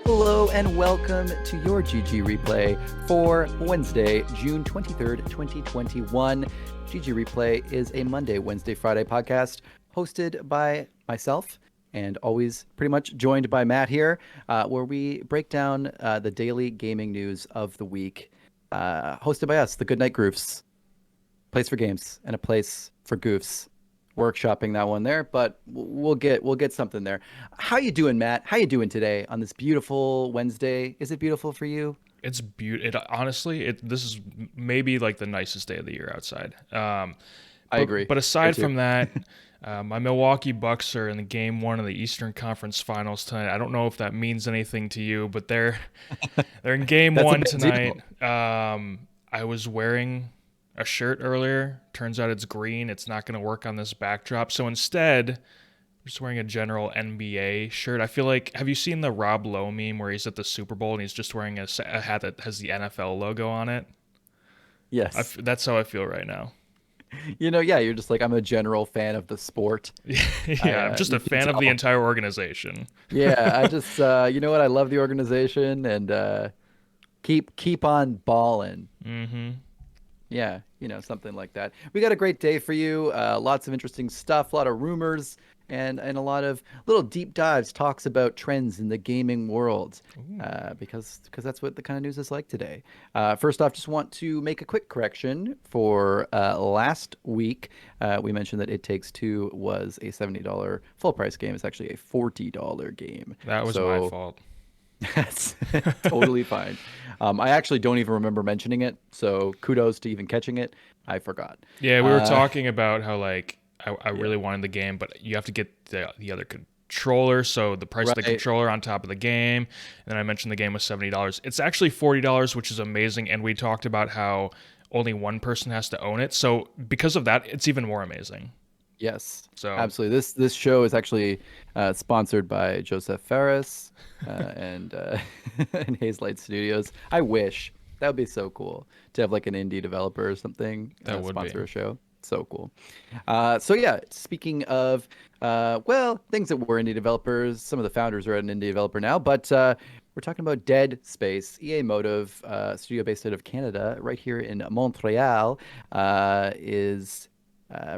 Hello and welcome to your GG Replay for Wednesday, June 23rd, 2021. GG Replay is a Monday, Wednesday, Friday podcast hosted by myself and always pretty much joined by Matt here, where we break down the daily gaming news of the week, hosted by us, the Goodnight Groofs. Place for games and a place for goofs. Workshopping that one there, but we'll get something there. How you doing, Matt? How you doing today on this beautiful Wednesday? Is it beautiful for you? It's beautiful. Honestly, this is maybe like the nicest day of the year outside. I agree. But aside from that, my Milwaukee Bucks are in the game one of the Eastern Conference Finals tonight. I don't know if that means anything to you, but they're in game one tonight. I was wearing a shirt earlier. Turns out it's green. It's not going to work on this backdrop. So instead, I'm just wearing a general NBA shirt. I feel like, have you seen the Rob Lowe meme where he's at the Super Bowl and he's just wearing a hat that has the NFL logo on it? Yes. That's how I feel right now. Yeah, you're just like, I'm a general fan of the sport. Yeah, I'm just a fan of the entire organization. Yeah, I just, you know what? I love the organization and keep on balling. Mm-hmm. Yeah, something like that. We got a great day for you. Lots of interesting stuff, a lot of rumors, and a lot of little deep dives, talks about trends in the gaming world, because that's what the kind of news is like today. First off, just want to make a quick correction for last week. We mentioned that It Takes Two was a $70 full price game. It's actually a $40 game. That was my fault. That's totally fine. I actually don't even remember mentioning it, so kudos to even catching it. I forgot. Yeah, we were talking about how like I really wanted the game, but you have to get the other controller, so the price of the controller on top of the game. And then I mentioned the game was $70. It's actually $40, which is amazing. And we talked about how only one person has to own it. So because of that, it's even more amazing. Yes, so absolutely. This show is actually sponsored by Joseph Ferris and and Hazelight Studios. I wish that would be so cool to have like an indie developer or something that would sponsor be a show. So cool. So yeah, speaking of things that were indie developers, some of the founders are an indie developer now, but we're talking about Dead Space. EA Motive, studio based out of Canada, right here in Montreal, is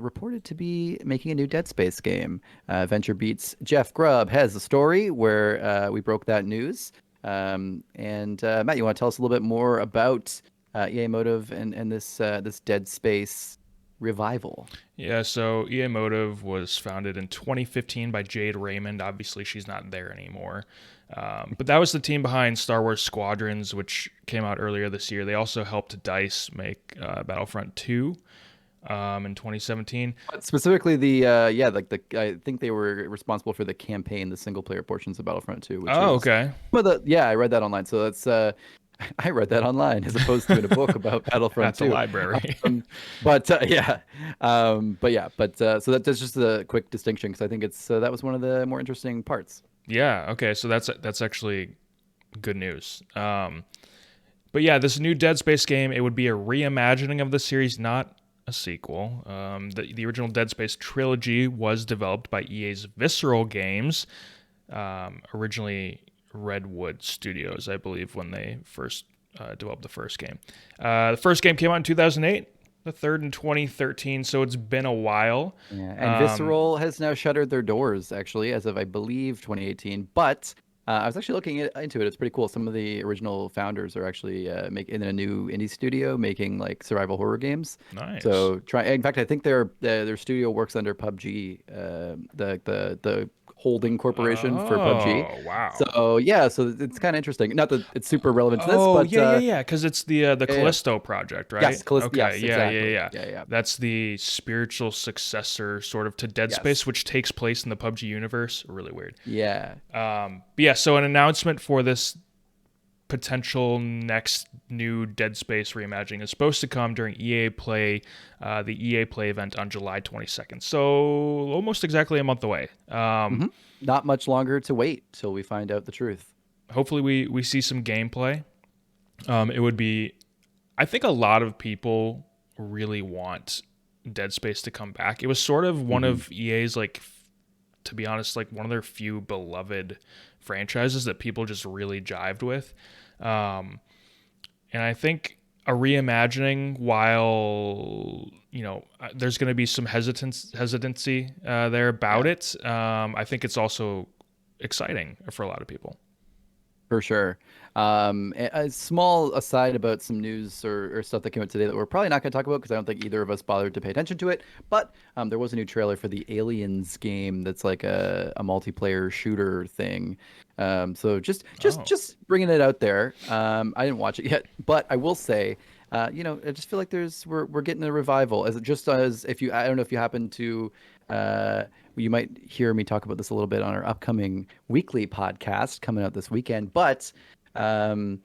reported to be making a new Dead Space game. Venture Beat's Jeff Grubb has a story where we broke that news. And Matt, you want to tell us a little bit more about EA Motive and this Dead Space revival? Yeah, so EA Motive was founded in 2015 by Jade Raymond. Obviously, she's not there anymore. But that was the team behind Star Wars Squadrons, which came out earlier this year. They also helped DICE make Battlefront 2. In 2017. Specifically I think they were responsible for the campaign, the single player portions of Battlefront 2. Which okay. But I read that online. So that's I read that online as opposed to in a book about Battlefront 2. At the library. So that's just a quick distinction because I think it's that was one of the more interesting parts. Yeah. Okay. So that's actually good news. But yeah, this new Dead Space game, it would be a reimagining of the series, not a sequel. The original Dead Space trilogy was developed by EA's Visceral Games, originally Redwood Studios, I believe, when they first developed the first game. The first game came out in 2008, the third in 2013, so it's been a while. Yeah, and Visceral has now shuttered their doors, actually, as of, I believe, 2018, but I was actually looking into it. It's pretty cool. Some of the original founders are actually in a new indie studio making like survival horror games. Nice. So in fact, I think their studio works under PUBG, the holding corporation for PUBG. Oh, wow. So it's kind of interesting. Not that it's super relevant to this, but yeah, because it's the Callisto project, right? Yes, Callisto. Okay, yes, exactly. Yeah. That's the spiritual successor, sort of, to Dead Space, which takes place in the PUBG universe. Really weird. Yeah. But yeah, so an announcement for this potential next new Dead Space reimagining is supposed to come during EA Play, the EA Play event on July 22nd. So almost exactly a month away. Not much longer to wait till we find out the truth. Hopefully we see some gameplay. It would be, I think a lot of people really want Dead Space to come back. It was sort of one Mm-hmm. of EA's, like, to be honest, like one of their few beloved franchises that people just really jived with. Um, and I think a reimagining, while there's going to be some hesitancy there about Yeah. it, I think it's also exciting for a lot of people. For sure. A small aside about some news or stuff that came out today that we're probably not going to talk about because I don't think either of us bothered to pay attention to it. But there was a new trailer for the Aliens game that's like a multiplayer shooter thing. So just just Oh, just bringing it out there. I didn't watch it yet, but I will say, I just feel like we're getting a revival as just as if you I don't know if you happen to. Uh, you might hear me talk about this a little bit on our upcoming weekly podcast coming out this weekend, but um,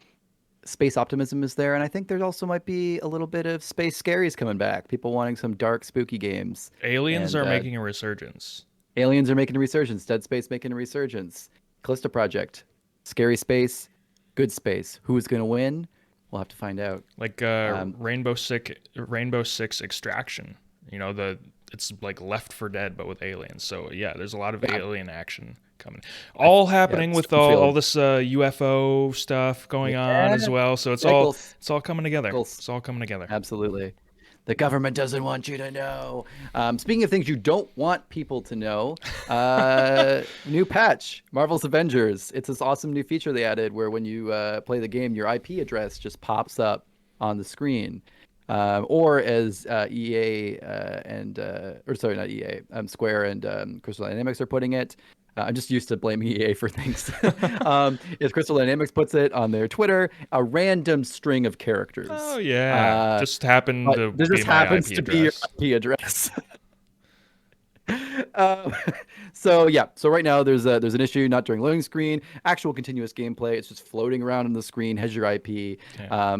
space optimism is there, and I think there also might be a little bit of space scaries coming back. People wanting some dark, spooky games, Aliens and are making a resurgence. Aliens are making a resurgence. Dead Space making a resurgence. Callisto Project, scary space, good space. Who's going to win? We'll have to find out. Like Um, Rainbow Six Extraction. The it's like Left for Dead but with aliens. So yeah, there's a lot of yeah, alien action coming. All yeah, happening with all Starfield. this UFO stuff going on as Yeah, well. So it's all Eccles, it's all coming together. Eccles. It's all coming together. Absolutely. The government doesn't want you to know. Speaking of things you don't want people to know, new patch, Marvel's Avengers. It's this awesome new feature they added where when you play the game, your IP address just pops up on the screen. Or as EA or sorry, not EA, Square and Crystal Dynamics are putting it. I'm just used to blaming EA for things. As Crystal Dynamics puts it on their Twitter, a random string of Oh characters. yeah, Uh, just happened but to there be just my happens IP to be your address. IP address. Um, so yeah, so right now there's an issue not during loading screen, actual continuous gameplay. It's just floating around on the screen, has your IP. Yeah.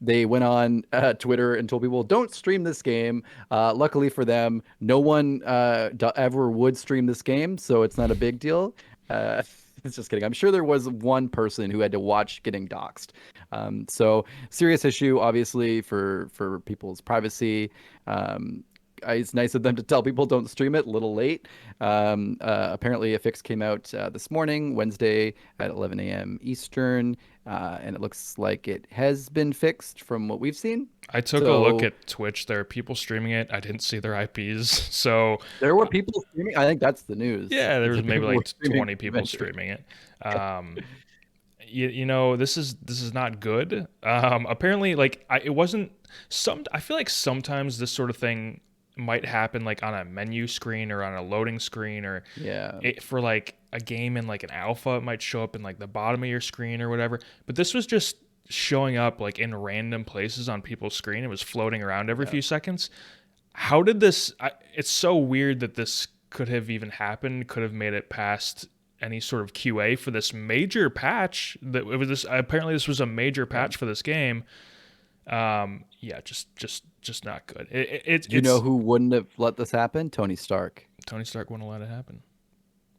They went on Twitter and told people don't stream this game. Luckily for them, no one ever would stream this game, so it's not a big deal. Uh, it's just kidding. I'm sure there was one person who had to watch getting doxxed. So serious issue, obviously, for people's privacy. Um, it's nice of them to tell people don't stream it. A little late. Apparently, a fix came out this morning, Wednesday at 11 a.m. Eastern, and it looks like it has been fixed from what we've seen. I took a look So at Twitch. There are people streaming it. I didn't see their IPs. So there were people streaming. I think that's the news. yeah, there Is was that maybe people were like streaming 20 people Avengers. streaming it. This is not good. Apparently, like it wasn't some. I feel like sometimes this sort of thing might happen like on a menu screen or on a loading screen, or Yeah. for like a game in like an alpha, it might show up in like the bottom of your screen or whatever. But this was just showing up like in random places on people's screen. It was floating around every Yeah. few seconds. How did this? It's so weird that this could have even happened. Could have made it past any sort of QA for this major patch. That it was this. Apparently, this was a major Yeah. patch for this game. Yeah, just not good. Do you know It's who wouldn't have let this happen? Tony Stark. Tony Stark wouldn't let it happen.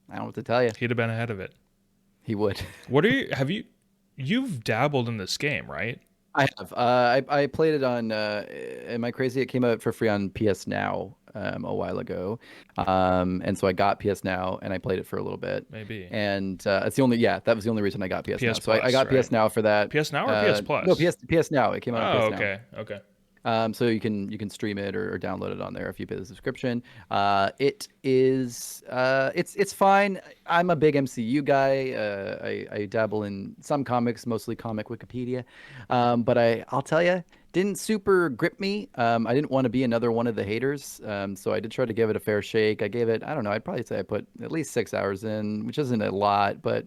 I don't know what to tell you. He'd have been ahead of it. He would. What are you? You've dabbled in this game, right? I have. I played it on. Am I crazy? It came out for free on PS Now a while ago, and so I got PS Now and I played it for a little bit. Maybe And it's the only. Yeah, that was the only reason I got PS Now. PS So I Plus, got right? PS Now for that. PS Now or PS No, Plus? PS Now. It came out on Oh, PS Now. okay, okay. So you can stream it or download it on there if you pay the subscription. It's fine. I'm a big MCU guy. I dabble in some comics, mostly comic Wikipedia. But I'll tell you, didn't super grip me. I didn't want to be another one of the haters. So I did try to give it a fair shake. I gave it, I don't know, I'd probably say I put at least 6 hours in, which isn't a lot, but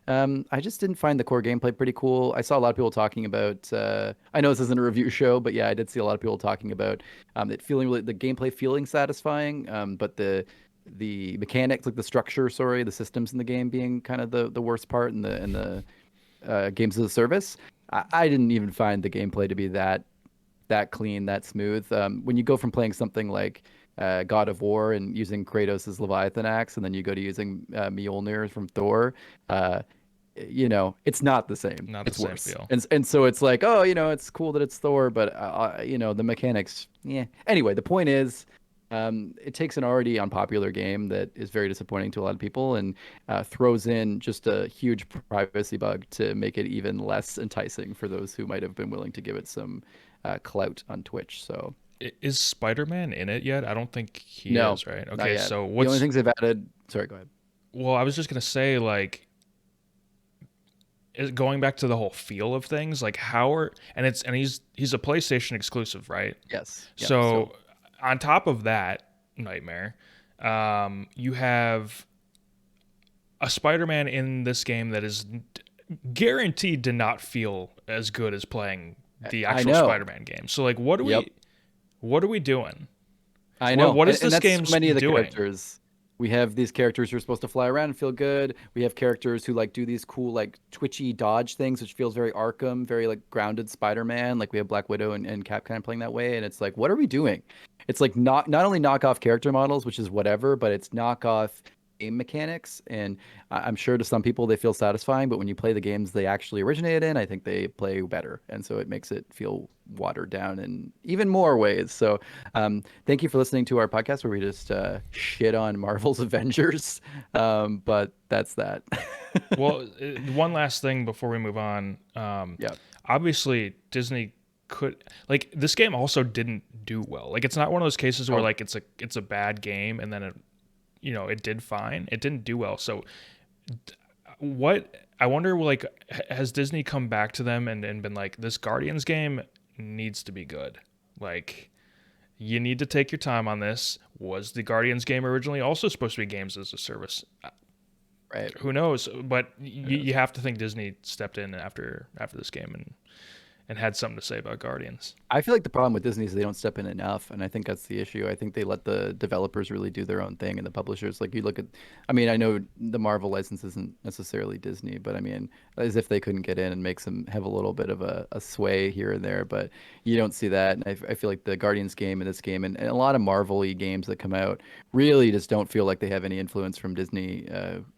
I just didn't find the core gameplay pretty cool. I saw a lot of people talking about. I know this isn't a review show, but yeah, I did see a lot of people talking about it feeling really the gameplay feeling satisfying, but the mechanics, like the structure, sorry, the systems in the game being kind of the worst part in the games as a service. I didn't even find the gameplay to be that clean, that smooth. When you go from playing something like God of War and using Kratos' Leviathan axe, and then you go to using Mjolnir from Thor. it's not the same. Not the It's same worse. feel. And so it's like, oh, it's cool that it's Thor, but the mechanics, yeah. Anyway, the point is, it takes an already unpopular game that is very disappointing to a lot of people and throws in just a huge privacy bug to make it even less enticing for those who might have been willing to give it some clout on Twitch. So Is Spider-Man in it yet? I don't think he no, is, right? not Okay, yet. so The only what's things they've added. Sorry, go ahead. well, I was just gonna say like going back to the whole feel of things, like how are and he's a PlayStation exclusive, right? Yes. Yep. So Still. on top of that nightmare, you have a Spider-Man in this game that is guaranteed to not feel as good as playing the I actual know. Spider-Man game. So like, Yep. what are we doing? I know. What is And this that's game so many of the doing? characters. We have these characters who are supposed to fly around and feel good. We have characters who like do these cool like twitchy dodge things, which feels very Arkham, very like grounded Spider-Man. Like we have Black Widow and Cap kind of playing that way. And it's like, what are we doing? It's like not only knock off character models, which is whatever, but it's knock off game mechanics. And I'm sure to some people they feel satisfying, but when you play the games they actually originated in, I think they play better. And so it makes it feel watered down in even more ways. So thank you for listening to our podcast where we just shit on Marvel's Avengers. But that's that. Well, one last thing before we move on. Yeah. Obviously, Disney could like this game also didn't do well. Like it's not one of those cases where Oh, like it's a bad game and then it did fine. It didn't do well. So what I wonder like has Disney come back to them and been like this Guardians game needs to be good. Like you need to take your time on this. Was the Guardians game originally also supposed to be games as a service? right. Who knows? But Who you knows? have to think Disney stepped in after this game and had something to say about Guardians. I feel like the problem with Disney is they don't step in enough, and I think that's the issue. I think they let the developers really do their own thing, and the publishers, like you look at, I mean, I know the Marvel license isn't necessarily Disney, but I mean, as if they couldn't get in and make some have a little bit of a sway here and there, but you don't see that. And I feel like the Guardians game and this game and a lot of Marvel-y games that come out really just don't feel like they have any influence from Disney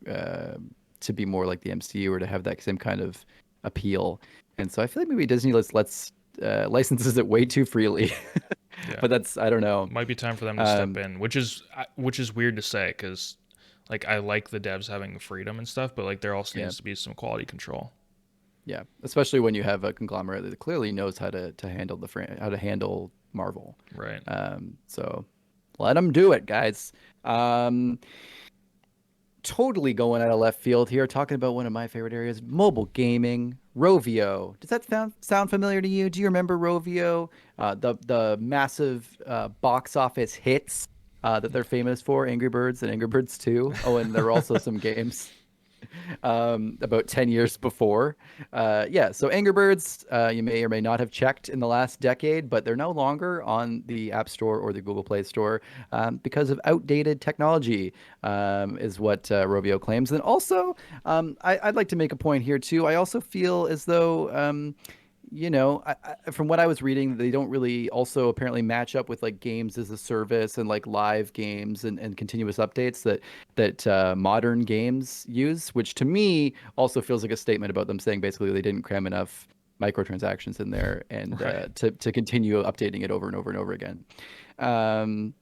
to be more like the MCU or to have that same kind of appeal. And so I feel like maybe Disney lets licenses it way too freely. Yeah, But that's I don't know. might be time for them to step Um, in, which is weird to say because like I like the devs having freedom and stuff, but like there also yeah, needs to be some quality control. yeah. Especially when you have a conglomerate that clearly knows how to handle how to handle Marvel. Right. So let them do it, guys. Totally going out of left field here, talking about one of my favorite areas, mobile gaming, Rovio. Does that sound familiar to you? Do you remember Rovio? The massive box office hits that they're famous for, Angry Birds and Angry Birds 2. Oh, and there were also some games about 10 years before. Yeah, so Angry Birds, you may or may not have checked in the last decade, but they're no longer on the App Store or the Google Play Store because of outdated technology, is what Rovio claims. And also, I'd like to make a point here too. I also feel as though from what I was reading, they don't really also apparently match up with like games as a service and like live games and continuous updates that modern games use, which to me also feels like a statement about them saying basically they didn't cram enough microtransactions in there and Right. to continue updating it over and over and over again. Um,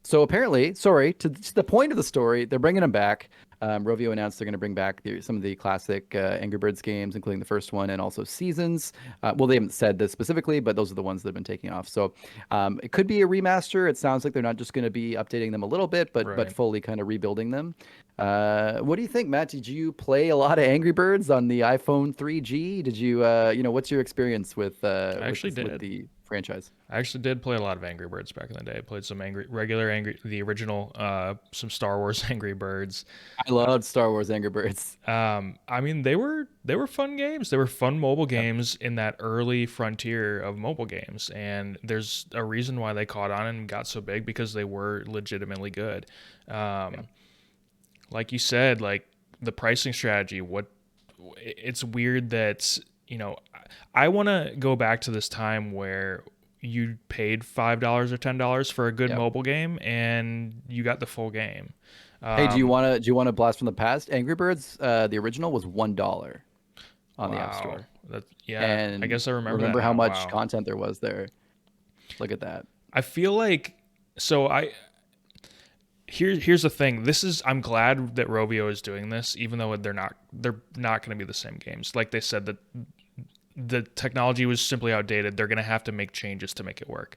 so apparently, sorry, to the point of the story, they're bringing them back. Rovio announced they're going to bring back some of the classic Angry Birds games, including the first one and also Seasons. Well, they haven't said this specifically, but those are the ones that have been taking off. So it could be a remaster. It sounds like they're not just going to be updating them a little bit, but Right. fully kind of rebuilding them. What do you think, Matt? Did you play a lot of Angry Birds on the iPhone 3G? Did you, what's your experience I actually with did. the franchise? I actually did play a lot of Angry Birds back in the day. I played some the original, some Star Wars Angry Birds. I loved Star Wars Angry Birds. I mean, they were fun games. They were fun mobile Yep. games in that early frontier of mobile games, and there's a reason why they caught on and got so big because they were legitimately good. Yeah. Um, like you said, like the pricing strategy. It's weird that I want to go back to this time where you paid $5 or $10 for a good Yep. mobile game and you got the full game. Hey, do you want to blast from the past? Angry Birds, the original was $1 on the App Wow. Store. Yeah, I And guess I remember that remember how now. much Wow. content there was there. Look at that. I feel like so I here's the thing. I'm glad that Rovio is doing this, even though they're not going to be the same games. Like they said that the technology was simply outdated. They're going to have to make changes to make it work,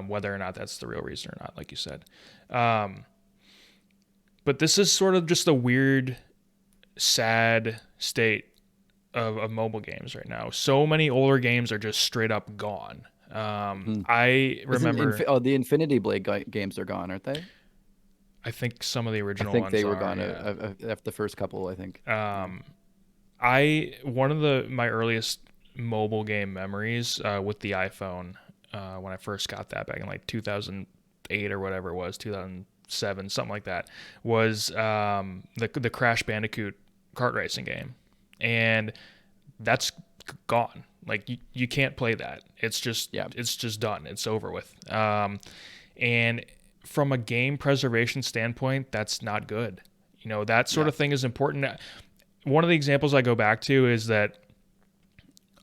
whether or not that's the real reason or not, like you said. Um, but this is sort of just a weird, sad state of mobile games right now. So many older games are just straight up gone. Mhm. I remember, The Infinity Blade games are gone, aren't they? I think some of the I original think ones they were are, gone yeah. after the first couple, I think. Yeah. I one of my earliest mobile game memories with the iPhone when I first got that back in like 2008 or whatever it was, 2007, something like that, was the Crash Bandicoot kart racing game, and that's gone. Like you can't play that. Yeah. It's just done. It's over with. And from a game preservation standpoint, that's not good. That sort Yeah. of thing is important. One of the examples I go back to is that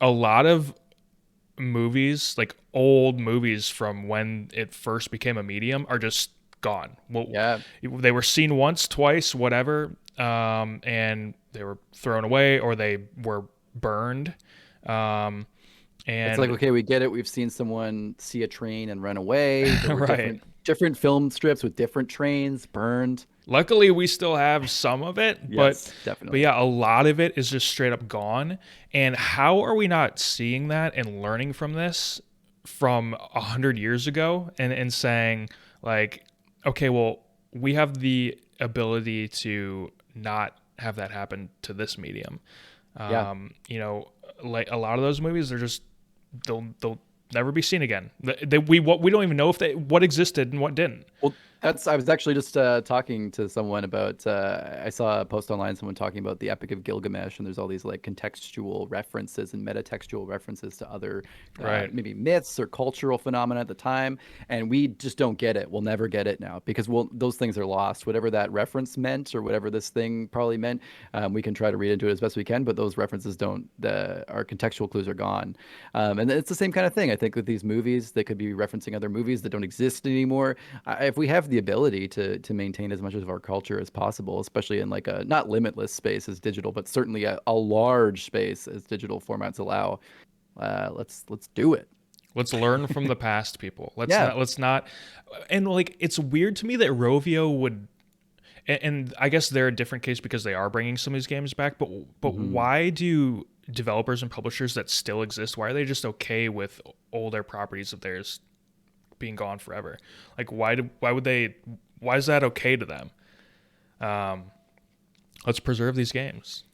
a lot of movies, like old movies from when it first became a medium, are just gone. Well, Yeah. they were seen once, twice, whatever, and they were thrown away or they were burned. Um, It's like, and okay, we get it. We've seen someone see a train and run away. There were right. different film strips with different trains burned. Luckily, we still have some of it, but Yes, but definitely. yeah, a lot of it is just straight up gone. And how are we not seeing that and learning from this from 100 years ago and saying like, okay, well, we have the ability to not have that happen to this medium. Yeah. You know, like a lot of those movies, they'll never be seen again. We don't even know if what existed and what didn't. Well, I was actually just talking to someone about, I saw a post online, someone talking about the Epic of Gilgamesh, and there's all these like contextual references and metatextual references to other Right. maybe myths or cultural phenomena at the time. And we just don't get it. We'll never get it now because those things are lost. Whatever that reference meant or whatever this thing probably meant, we can try to read into it as best we can, but those references don't, our contextual clues are gone. And it's the same kind of thing. I think with these movies, they could be referencing other movies that don't exist anymore. If we have the ability to maintain as much of our culture as possible, especially in like a not limitless space as digital, but certainly a large space as digital formats allow, let's do it. Let's learn from the past, people. Yeah. Let's not and like it's weird to me that Rovio would and I guess they're a different case because they are bringing some of these games back, but Hmm. why do developers and publishers that still exist, why are they just okay with older properties of theirs being gone forever? Like why is that okay to them? Um, let's preserve these games.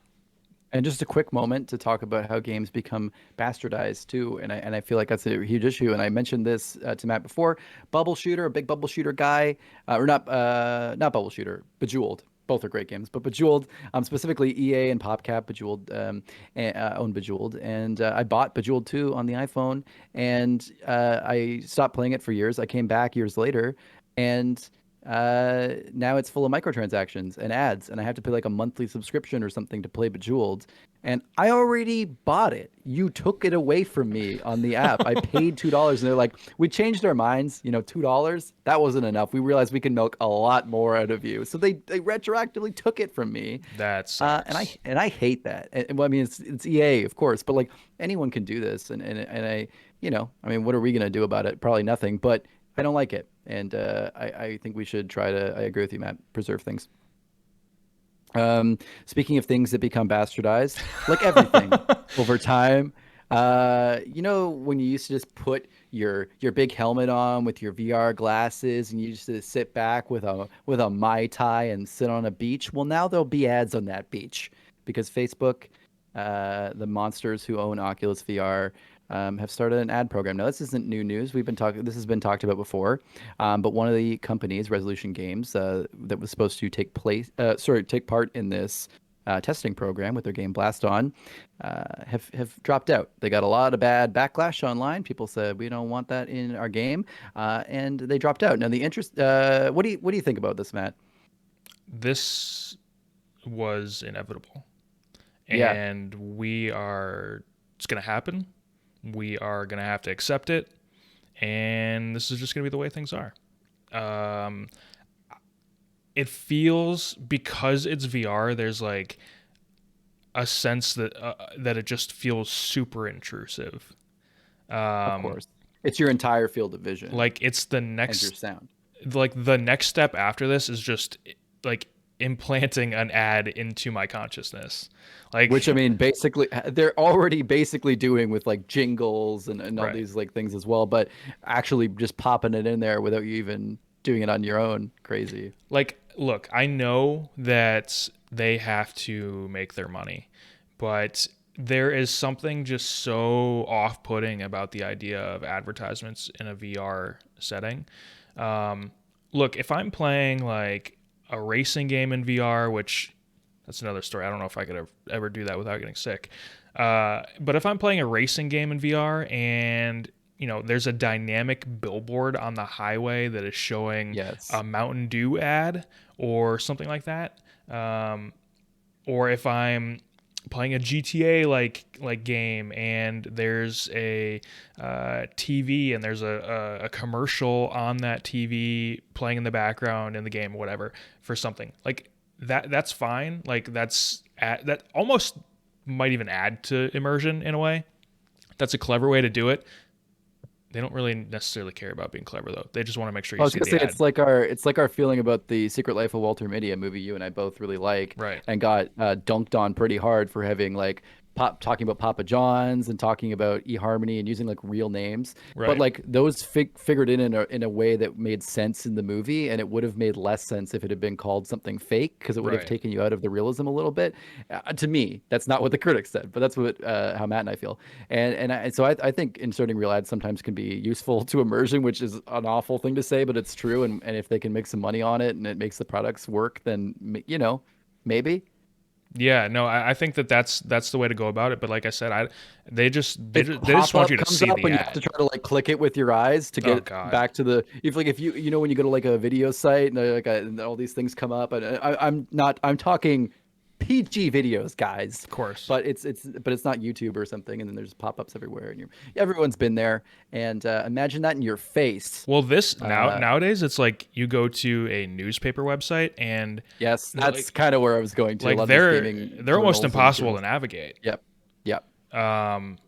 And just a quick moment to talk about how games become bastardized too, and I feel like that's a huge issue. And I mentioned this to Matt before. Bubble Shooter, a big Bubble Shooter guy, or not Bubble Shooter, Bejeweled. Both are great games, but Bejeweled, specifically EA and PopCap, Bejeweled, own Bejeweled, and I bought Bejeweled 2 on the iPhone, and I stopped playing it for years. I came back years later, and now it's full of microtransactions and ads, and I have to pay like a monthly subscription or something to play Bejeweled. And I already bought it. You took it away from me on the app. I paid $2, and they're like, "We changed our minds. $2. That wasn't enough. We realized we can milk a lot more out of you." So they retroactively took it from me, That and I sucks. and I hate that. Well, I mean, it's EA, of course, but like anyone can do this, and I mean, what are we gonna do about it? Probably nothing. But I don't like it, and I think we should try to. I agree with you, Matt. Preserve things. Speaking of things that become bastardized, like everything over time, when you used to just put your big helmet on with your VR glasses and you used to sit back with a Mai Tai and sit on a beach. Well, now there'll be ads on that beach because Facebook, the monsters who own Oculus VR, have started an ad program. Now, this isn't new news. We've been talking. This has been talked about before. But one of the companies, Resolution Games, that was supposed to take part in this testing program with their game Blast On, have dropped out. They got a lot of bad backlash online. People said we don't want that in our game, and they dropped out. Now, the interest. What do you think about this, Matt? this was inevitable, Yeah, and it's going to happen. We are going to have to accept it, and this is just going to be the way things are. Um, it feels, because it's VR, there's like a sense that it just feels super intrusive. of course. It's your entire field of vision Like it's the and your next sound. like the next step after this is just like implanting an ad into my consciousness. Which I Like mean, basically, they're already basically doing with like jingles and all right. these like things as well, but actually just popping it in there without you even doing it on your own. Crazy. Like look, I know that they have to make their money, but there is something just so off-putting about the idea of advertisements in a VR setting. Um, look, if I'm playing like a racing game in VR, which that's another story. I don't know if I could ever do that without getting sick. But if I'm playing a racing game in VR and there's a dynamic billboard on the highway that is showing Yes. a Mountain Dew ad or something like that, or if I'm playing a GTA like game and there's a TV and there's a commercial on that TV playing in the background in the game, whatever, for something like that's fine. Like that almost might even add to immersion in a way. That's a clever way to do it. They don't really necessarily care about being clever though. They just want to make sure I you was see gonna say the ad. it's like our feeling about the Secret Life of Walter Mitty, a movie you and I both really like, Right. and got dunked on pretty hard for having like talking about Papa John's and talking about eHarmony and using like real names, but Right. like those figured in a way that made sense in the movie, and it would have made less sense if it had been called something fake because it would have Right. taken you out of the realism a little bit. To me, that's not what the critics said, but that's what how Matt and I feel. And so I think inserting real ads sometimes can be useful to immersion, which is an awful thing to say, but it's true. And if they can make some money on it and it makes the products work, then maybe. Yeah, no, I think that's the way to go about it. But like I said, If they just pop want you up to comes see up the and you have to ad. try to like click it with your eyes to Oh get God. back to the if when you go to like a video site and and all these things come up, and I'm talking PG videos, guys. Of course. But it's not YouTube or something, and then there's pop-ups everywhere, and everyone's been there. And imagine that in your face. Well, this Uh, nowadays it's like you go to a newspaper website and yes, that's like kind of where I was going to. A like lot of these they're gaming they're almost journals and impossible to journals. navigate. Yep, yep. Um,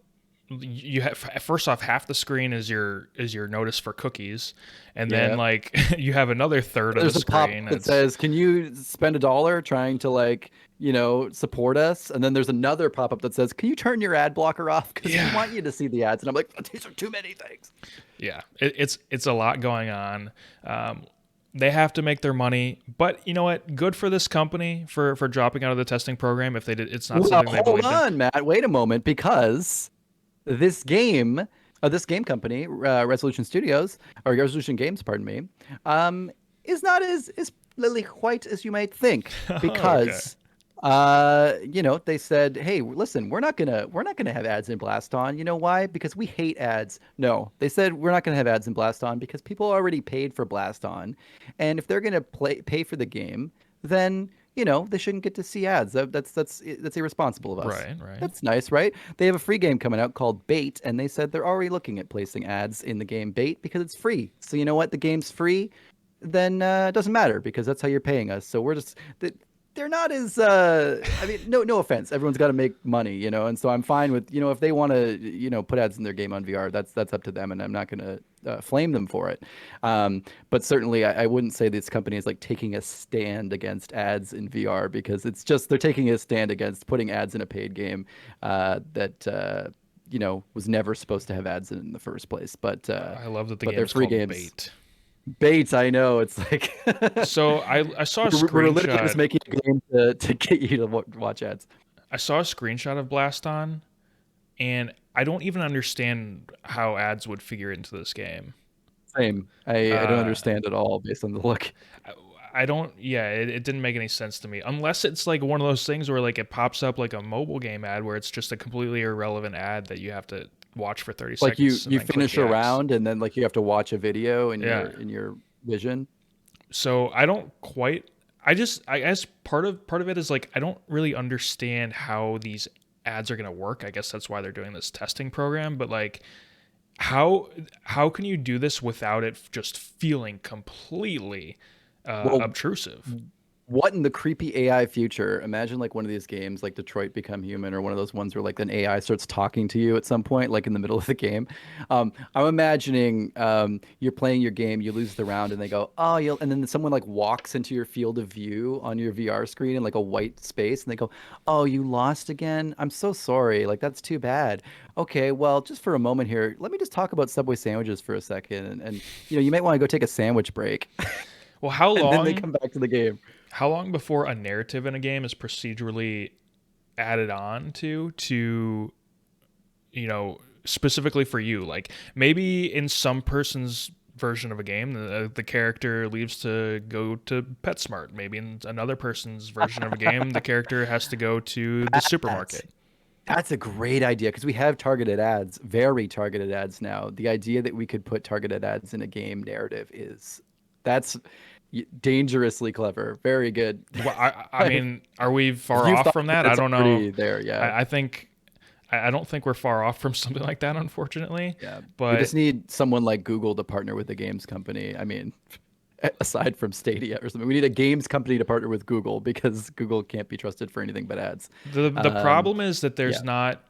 you have first off half the screen is your notice for cookies, and then Yeah. like you have another third of the There's a pop screen that that's says, "Can you spend $1 trying to support us?" And then there's another pop-up that says, "Can you turn your ad blocker off because we yeah want you to see the ads?" And I'm like, "These are too many things." yeah it's a lot going on. They have to make their money, but you know what? Good for this company for dropping out of the testing program. If they did, it's not Well, something they hold believed in. on, Matt. Wait a moment, because this game company, Resolution Studios or Resolution Games, pardon me, um, is not as lily white as you might think. Oh, okay. Because, they said, "Hey, listen, we're not gonna have ads in Blast On. You know why? Because we hate ads." No, they said we're not gonna have ads in Blast On because people already paid for Blast On, and if they're gonna pay for the game, then they shouldn't get to see ads. That's irresponsible of us. Right, right. That's nice, right? They have a free game coming out called Bait, and they said they're already looking at placing ads in the game Bait because it's free. So you know what? The game's free, then it doesn't matter because that's how you're paying us. So they're not as I mean, no offense. Everyone's got to make money, and so I'm fine with if they want to put ads in their game on VR, that's up to them, and I'm not going to flame them for it. But certainly, I wouldn't say this company is like taking a stand against ads in VR because it's just they're taking a stand against putting ads in a paid game that was never supposed to have ads in the first place. I love that the But game they're is free called games. Bait. Baits, I know. It's like So I saw a we're literally just screenshot. making a game to get you to watch ads. I saw a screenshot of Blaston, and I don't even understand how ads would figure into this game. Same. I don't Uh, understand at all based on the look. I, I don't. Yeah, it didn't make any sense to me. Unless it's like one of those things where like it pops up like a mobile game ad where it's just a completely irrelevant ad that you have to watch for 30 Like you seconds and you then click finish a yes. round and then like you have to watch a video in your Yeah. in your vision. So I don't quite I guess part of it is like I don't really understand how these ads are going to work. I guess that's why they're doing this testing program, but like how can you do this without it just feeling completely Well, obtrusive? what in the creepy AI future? Imagine like one of these games like Detroit Become Human or one of those ones where like an AI starts talking to you at some point, like in the middle of the game. I'm imagining you're playing your game, you lose the round, and they go, oh, you'll, and then someone like walks into your field of view on your VR screen in like a white space, and they go, oh, you lost again? I'm so sorry. Like that's too bad. Okay, well, just for a moment here, let me just talk about Subway sandwiches for a second, and you might want to go take a sandwich break, Well, and then they come back to the game. how long before a narrative in a game is procedurally added on to specifically for you? Like maybe in some person's version of a game the character leaves to go to PetSmart. Maybe in another person's version of a game the character has to go to the That's supermarket. that's a great idea because we have targeted ads, very targeted ads now. The idea that we could put targeted ads in a game narrative that's dangerously clever. Very good. Well, I mean, are we far You've off thought from that that? I it's don't know. already there, yeah. I think I don't think we're far off from something like that, unfortunately. Yeah. We But just need someone like Google to partner with the games company. I mean, aside from Stadia or something, we need a games company to partner with Google because Google can't be trusted for anything but ads. the Um, problem is that yeah, there's not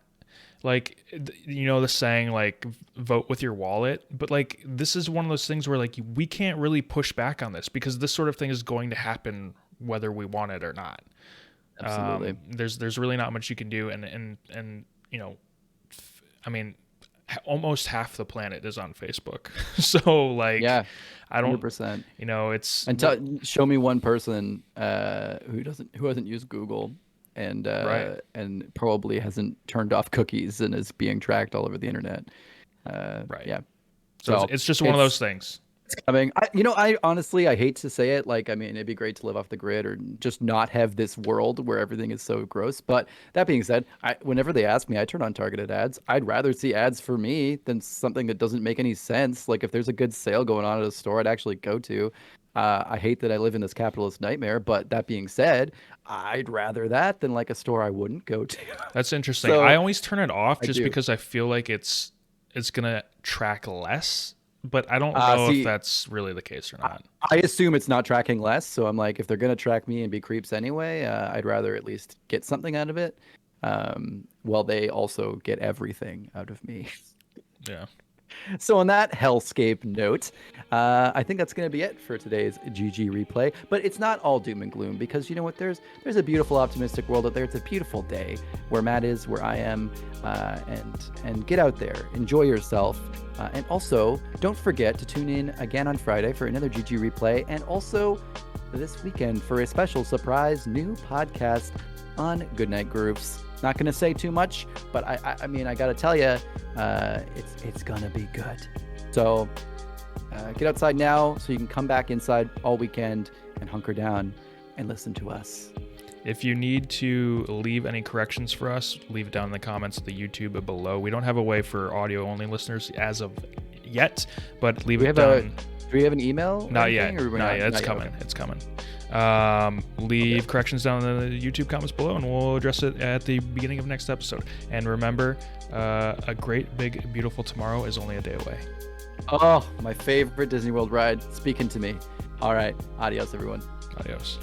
like the saying like vote with your wallet, but like this is one of those things where like we can't really push back on this because this sort of thing is going to happen whether we want it or not. absolutely. There's really not much you can do, and I mean, almost half the planet is on Facebook, so like Yeah, I don't, 100%. it's And show me one person who hasn't used Google right. and probably hasn't turned off cookies and is being tracked all over the internet. Right. Yeah. So So it's just one of those it's things. it's coming. I honestly I hate to say it. Like, I mean, it'd be great to live off the grid or just not have this world where everything is so gross. But that being said, whenever they ask me, I turn on targeted ads. I'd rather see ads for me than something that doesn't make any sense. Like, if there's a good sale going on at a store, I'd actually go to. I hate that I live in this capitalist nightmare, but that being said, I'd rather that than like a store I wouldn't go to. That's interesting. I So always turn it off I just do. because I feel like it's gonna track less, but I don't know if See, that's really the case or I not. I assume it's not tracking less, so I'm like, if they're gonna track me and be creeps anyway, I'd rather at least get something out of it. While they also get everything out of me. Yeah. So on that hellscape note, I think that's going to be it for today's GG replay. But it's not all doom and gloom because you know what? There's a beautiful, optimistic world out there. It's a beautiful day where Matt is, where I am, and get out there, enjoy yourself, and also don't forget to tune in again on Friday for another GG replay, and also this weekend for a special surprise new podcast on Goodnight Groofs. Not going to say too much, but I mean, I got to tell you, it's going to be good. So get outside now so you can come back inside all weekend and hunker down and listen to us. If you need to leave any corrections for us, leave it down in the comments of the YouTube below. We don't have a way for audio only listeners as of yet, but leave it down. Do we have an email? Not yet. Or Not yet. It's not coming. Okay. It's coming. Leave corrections down in the YouTube comments below, and we'll address it at the beginning of next episode. And remember, a great, big, beautiful tomorrow is only a day away. Oh, my favorite Disney World ride. Speaking to me. All right. Adios, everyone. Adios.